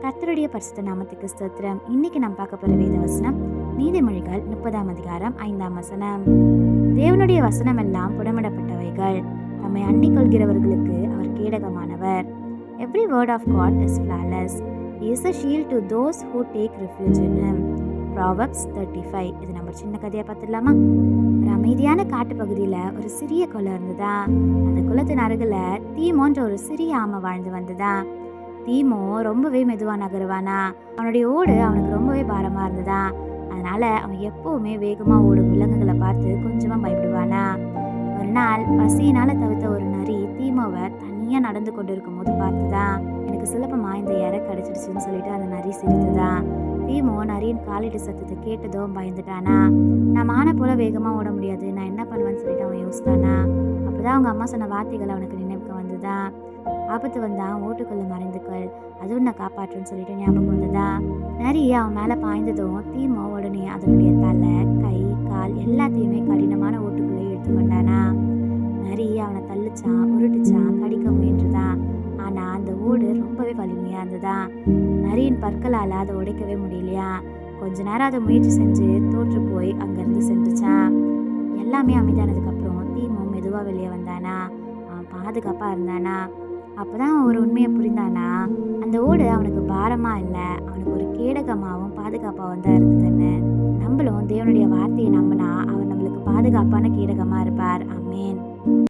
கர்த்தருடைய பரிசுத்த நாமத்துக்கு ஸ்தோத்திரம். இன்னைக்கு நாம் பார்க்க போற வேத வசனம் நீதிமொழிகள் 30ஆம் அதிகாரம் 5ஆம் வசனம். தேவனுடைய வசனம் எல்லாம் புடமிடப்பட்டவைகள், தம்மை அண்டிக் கொள்கிறவர்களுக்கு அவர் கேடகமானவர். Every word of God is flawless. He is a shield to those who take refuge in him. Proverbs 35. இது நம்ம சின்ன கதையை பார்த்துடலாமா? ஒரு அமைதியான காட்டு பகுதியில் ஒரு சிறிய குளம் இருந்ததா. அந்த குளத்தின் அருகில் தீமோன்ற ஒரு சிறிய ஆமை வாழ்ந்து வந்ததா. தீமோ ரொம்பவே மெதுவாக நகருவானா. அவனுடைய ஓடு அவனுக்கு ரொம்பவே பாரமாக இருந்ததா. அதனால அவன் எப்பவுமே வேகமாக ஓடும் விலங்குகளை பார்த்து கொஞ்சமாக பயப்படுவானா. ஒரு நாள் பசியினால் தவிர்த்த ஒரு நரி தீமோவை தனியாக நடந்து கொண்டு இருக்கும் போது பார்த்துதான். எனக்கு சுலபமாக இந்த இறை கிடைச்சிடுச்சுன்னு சொல்லிட்டு அந்த நரி சிரித்ததா. தீமோ நரியின் காலடி சத்தத்தை கேட்டதும் பயந்துட்டானா. நான் மானை போல வேகமாக ஓட முடியாது, நான் என்ன பண்ணுவேன்னு சொல்லிட்டு அவன் யோசித்தானா. அப்போதான் அவங்க அம்மா சொன்ன வார்த்தைகள் அவனுக்கு நினைவுக்கு வந்ததா. ஆபத்து வந்தா ஓட்டுக்குள்ள மறைந்துக்கள், அதுவும் நான் காப்பாற்றுன்னு சொல்லிட்டு ஞாபகம் வந்ததா. நரி அவன் மேலே பாய்ந்ததும் தீமோ உடனே அதனுடைய தலை, கை, கால் எல்லாத்தையுமே கடினமான ஓட்டுக்குள்ளே இழுத்து கொண்டானா. நரி அவனை தள்ளிச்சான், உருட்டுச்சான், கடிக்க முயன்றுதான். ஆனா அந்த ஓடு ரொம்பவே வலிமையா இருந்ததா. நரியின் பற்களால் அதை உடைக்கவே முடியலையா. கொஞ்ச நேரம் அதை முயற்சி செஞ்சு தோற்று போய் அங்கிருந்து சென்றுச்சான். எல்லாமே அமைதியானதுக்கு அப்புறம் தீமோ மெதுவா வெளியே வந்தானா. அவன் பாதுகாப்பா இருந்தானா. அப்பதான் அவன் ஒரு உண்மையை புரிந்தானா. அந்த ஓடு அவனுக்கு பாரமா இல்லை, அவனுக்கு ஒரு கேடகமாகவும் பாதுகாப்பாகவும் தான் இருக்குதுன்னு. நம்மளும் தேவனுடைய வார்த்தையை நம்பினா அவர் நம்மளுக்கு பாதுகாப்பான கேடகமா இருப்பார். ஆமென்.